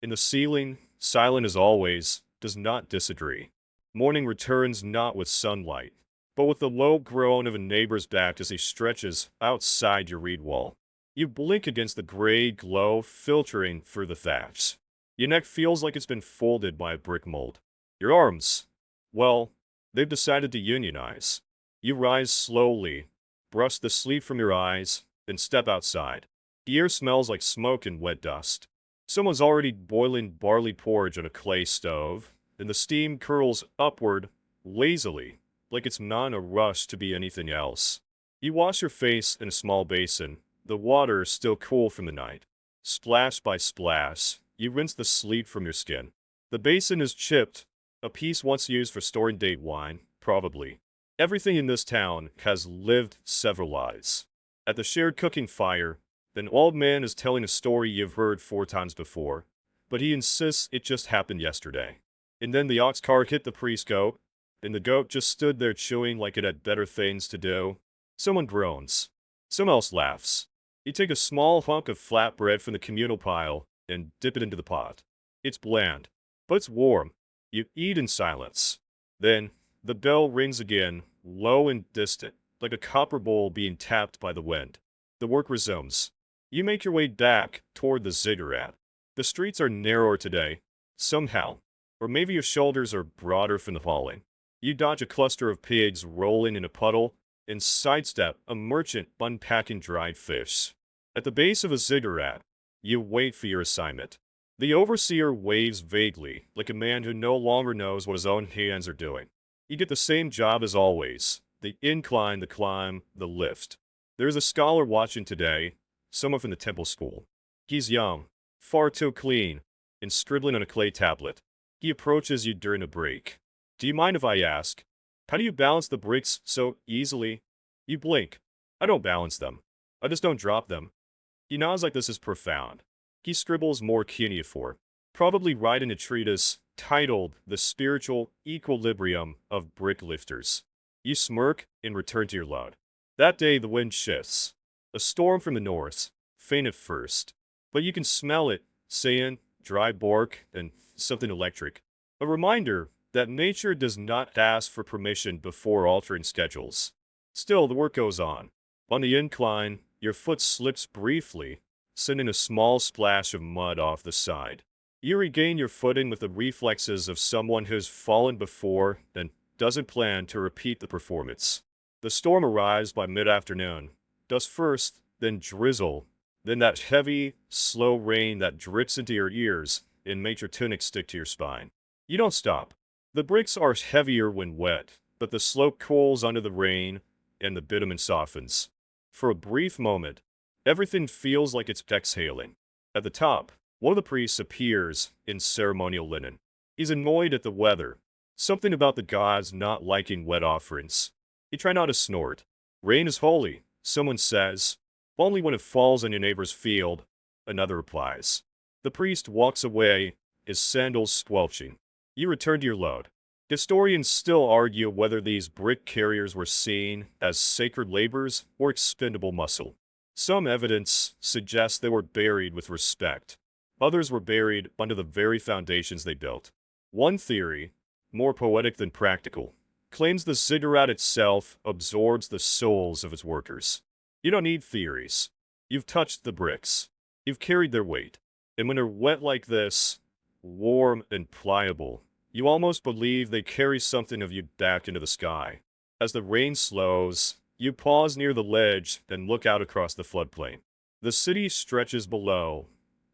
In the ceiling, silent as always, does not disagree. Morning returns not with sunlight, but with the low groan of a neighbor's back as he stretches outside your reed wall. You blink against the gray glow filtering through the thatch. Your neck feels like it's been folded by a brick mold. Your arms, well, they've decided to unionize. You rise slowly, brush the sleep from your eyes, and step outside. The air smells like smoke and wet dust. Someone's already boiling barley porridge on a clay stove, and the steam curls upward, lazily, like it's not in a rush to be anything else. You wash your face in a small basin, the water still cool from the night. Splash by splash, you rinse the sleep from your skin. The basin is chipped, a piece once used for storing date wine, probably. Everything in this town has lived several lives. At the shared cooking fire, an old man is telling a story you've heard 4 times before, but he insists it just happened yesterday. And then the ox cart hit the priest's goat, and the goat just stood there chewing like it had better things to do. Someone groans. Someone else laughs. You take a small hunk of flatbread from the communal pile and dip it into the pot. It's bland, but it's warm. You eat in silence. Then, the bell rings again, low and distant, like a copper bowl being tapped by the wind. The work resumes. You make your way back toward the ziggurat. The streets are narrower today, somehow, or maybe your shoulders are broader from the falling. You dodge a cluster of pigs rolling in a puddle and sidestep a merchant unpacking dried fish. At the base of a ziggurat, you wait for your assignment. The overseer waves vaguely, like a man who no longer knows what his own hands are doing. You get the same job as always, the incline, the climb, the lift. There's a scholar watching today, someone from the temple school. He's young, far too clean, and scribbling on a clay tablet. He approaches you during a break. Do you mind if I ask, how do you balance the bricks so easily? You blink. I don't balance them. I just don't drop them. He nods like this is profound. He scribbles more cuneiform, probably writing a treatise titled The Spiritual Equilibrium of Brick Lifters. You smirk and return to your load. That day the wind shifts. A storm from the north, faint at first, but you can smell it, sand, dry bark, and something electric. A reminder that nature does not ask for permission before altering schedules. Still, the work goes on. On the incline, your foot slips briefly, sending a small splash of mud off the side. You regain your footing with the reflexes of someone who's fallen before and doesn't plan to repeat the performance. The storm arrives by mid-afternoon. Dust first, then drizzle, then that heavy, slow rain that drips into your ears and makes your tunic stick to your spine. You don't stop. The bricks are heavier when wet, but the slope cools under the rain and the bitumen softens. For a brief moment, everything feels like it's exhaling. At the top, one of the priests appears in ceremonial linen. He's annoyed at the weather. Something about the gods not liking wet offerings. He tries not to snort. Rain is holy, someone says. Only when it falls on your neighbor's field, another replies. The priest walks away, his sandals squelching. You return to your load. Historians still argue whether these brick carriers were seen as sacred labors or expendable muscle. Some evidence suggests they were buried with respect. Others were buried under the very foundations they built. One theory, more poetic than practical, claims the ziggurat itself absorbs the souls of its workers. You don't need theories. You've touched the bricks. You've carried their weight. And when they're wet like this, warm and pliable, you almost believe they carry something of you back into the sky. As the rain slows, you pause near the ledge and look out across the floodplain. The city stretches below.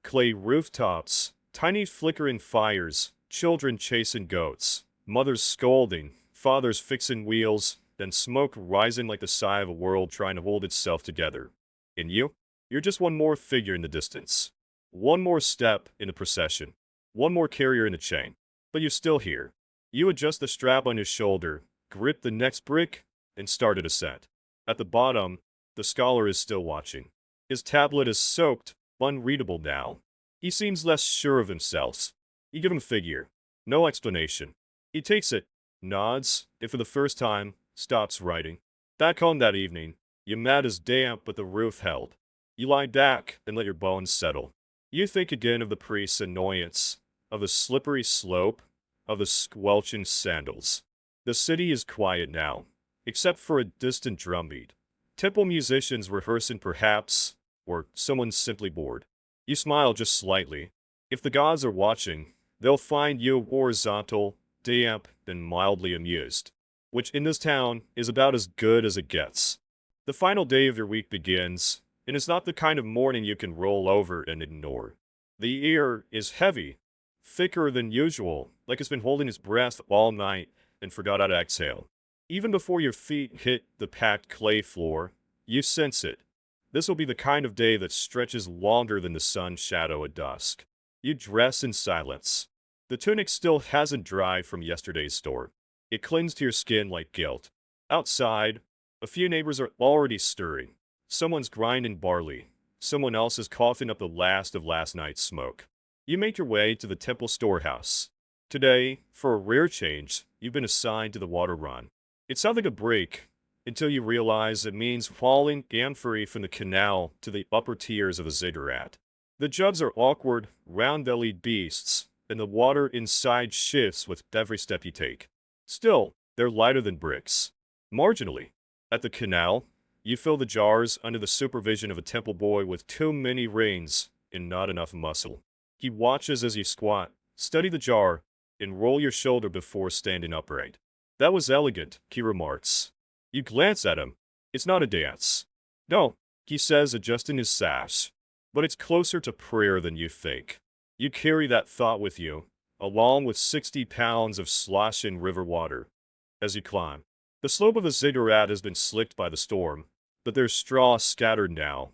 Clay rooftops, tiny flickering fires, children chasing goats, mothers scolding, fathers fixing wheels, and smoke rising like the sigh of a world trying to hold itself together. And you're just one more figure in the distance. One more step in the procession. One more carrier in the chain. But you're still here. You adjust the strap on your shoulder, grip the next brick, and start a descent. At the bottom, the scholar is still watching. His tablet is soaked, unreadable now. He seems less sure of himself. You give him a figure. No explanation. He takes it, nods, and for the first time, stops writing. Back home that evening, your mat is damp but the roof held. You lie back and let your bones settle. You think again of the priest's annoyance, of the slippery slope, of the squelching sandals. The city is quiet now, except for a distant drumbeat. Temple musicians rehearsing perhaps, or someone simply bored. You smile just slightly. If the gods are watching, they'll find you horizontal, damp, and mildly amused, which in this town is about as good as it gets. The final day of your week begins, and it's not the kind of morning you can roll over and ignore. The air is heavy, thicker than usual, like it's been holding its breath all night and forgot how to exhale. Even before your feet hit the packed clay floor, you sense it. This will be the kind of day that stretches longer than the sun's shadow at dusk. You dress in silence. The tunic still hasn't dried from yesterday's storm. It clings to your skin like guilt. Outside, a few neighbors are already stirring. Someone's grinding barley. Someone else is coughing up the last of last night's smoke. You make your way to the temple storehouse. Today, for a rare change, you've been assigned to the water run. It sounds like a break, until you realize it means hauling amphorae from the canal to the upper tiers of the ziggurat. The jugs are awkward, round-bellied beasts, and the water inside shifts with every step you take. Still, they're lighter than bricks. Marginally. At the canal, you fill the jars under the supervision of a temple boy with too many reins and not enough muscle. He watches as you squat, study the jar, and roll your shoulder before standing upright. That was elegant, he remarks. You glance at him. It's not a dance. No, he says, adjusting his sash. But it's closer to prayer than you think. You carry that thought with you, along with 60 pounds of sloshing river water. As you climb, the slope of the ziggurat has been slicked by the storm, but there's straw scattered now,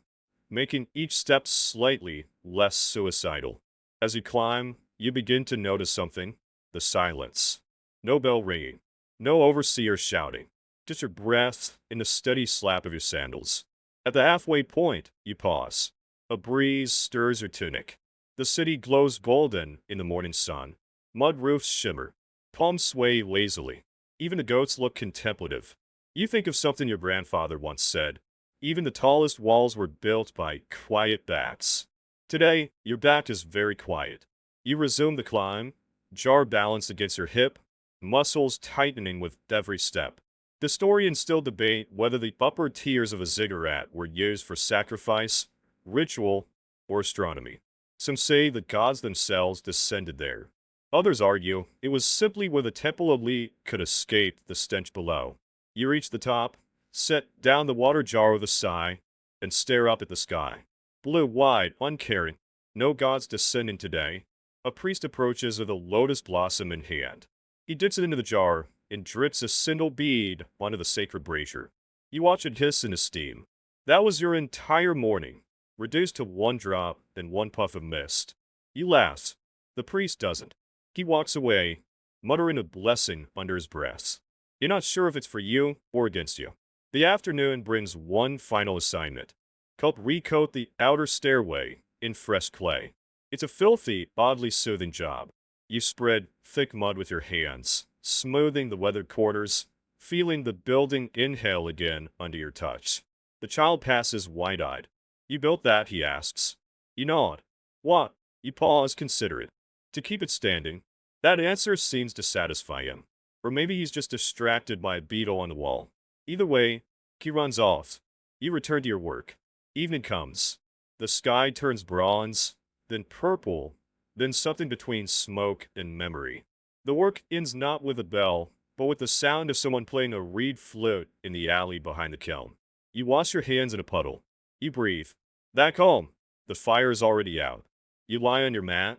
making each step slightly less suicidal. As you climb, you begin to notice something: the silence. No bell ringing, no overseer shouting, just your breath and the steady slap of your sandals. At the halfway point, you pause. A breeze stirs your tunic. The city glows golden in the morning sun. Mud roofs shimmer. Palms sway lazily. Even the goats look contemplative. You think of something your grandfather once said: even the tallest walls were built by quiet backs. Today, your back is very quiet. You resume the climb, jar balanced against your hip, muscles tightening with every step. Historians still debate whether the upper tiers of a ziggurat were used for sacrifice, ritual, or astronomy. Some say the gods themselves descended there. Others argue it was simply where the temple elite could escape the stench below. You reach the top, set down the water jar with a sigh, and stare up at the sky. Blue, wide, uncaring. No gods descending today. A priest approaches with a lotus blossom in hand. He dips it into the jar and drips a single bead onto the sacred brazier. You watch it hiss into steam. That was your entire morning, reduced to one drop and one puff of mist. You laugh. The priest doesn't. He walks away, muttering a blessing under his breath. You're not sure if it's for you or against you. The afternoon brings one final assignment. Help recoat the outer stairway in fresh clay. It's a filthy, oddly soothing job. You spread thick mud with your hands, smoothing the weathered corners, feeling the building inhale again under your touch. The child passes wide-eyed. You built that, he asks. You nod. What? You pause, consider it. To keep it standing. That answer seems to satisfy him. Or maybe he's just distracted by a beetle on the wall. Either way, he runs off. You return to your work. Evening comes. The sky turns bronze, then purple, then something between smoke and memory. The work ends not with a bell, but with the sound of someone playing a reed flute in the alley behind the kiln. You wash your hands in a puddle. You breathe. Back home. The fire is already out. You lie on your mat,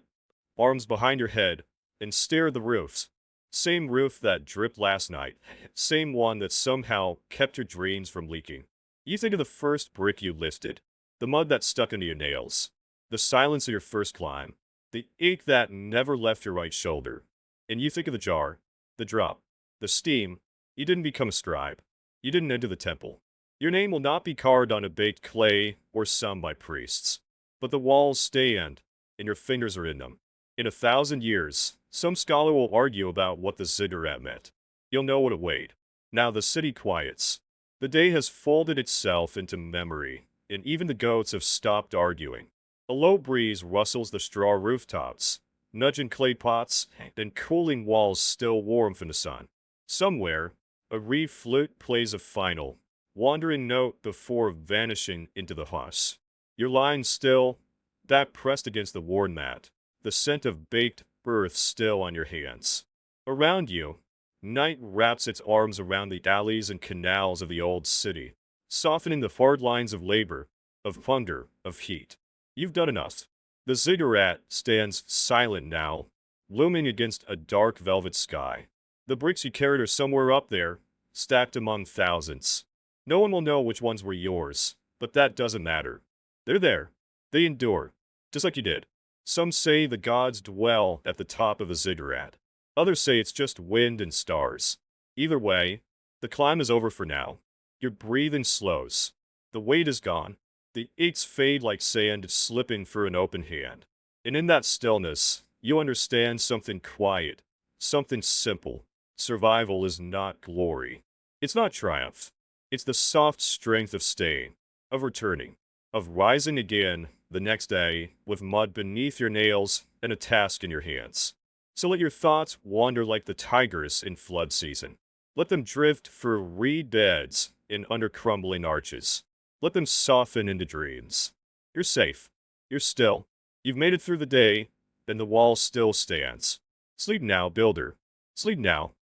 arms behind your head, and stare at the roofs. Same roof that dripped last night. Same one that somehow kept your dreams from leaking. You think of the first brick you lifted, the mud that stuck into your nails, the silence of your first climb, the ache that never left your right shoulder. And you think of the jar, the drop, the steam. You didn't become a scribe. You didn't enter the temple. Your name will not be carved on a baked clay or sung by priests. But the walls stand, and your fingers are in them. In 1,000 years, some scholar will argue about what the ziggurat meant. You'll know what it weighed. Now the city quiets. The day has folded itself into memory, and even the goats have stopped arguing. A low breeze rustles the straw rooftops, nudging clay pots and cooling walls still warm from the sun. Somewhere, a reed flute plays a final, wandering note before vanishing into the hush. You're lying still, back pressed against the worn mat, the scent of baked earth still on your hands. Around you, night wraps its arms around the alleys and canals of the old city, softening the hard lines of labor, of hunger, of heat. You've done enough. The ziggurat stands silent now, looming against a dark velvet sky. The bricks you carried are somewhere up there, stacked among thousands. No one will know which ones were yours, but that doesn't matter. They're there. They endure, just like you did. Some say the gods dwell at the top of the ziggurat. Others say it's just wind and stars. Either way, the climb is over for now. Your breathing slows. The weight is gone. The aches fade like sand slipping through an open hand. And in that stillness, you understand something quiet, something simple. Survival is not glory. It's not triumph. It's the soft strength of staying, of returning, of rising again the next day with mud beneath your nails and a task in your hands. So let your thoughts wander like the tigers in flood season. Let them drift through reed beds and under crumbling arches. Let them soften into dreams. You're safe. You're still. You've made it through the day, and the wall still stands. Sleep now, builder. Sleep now.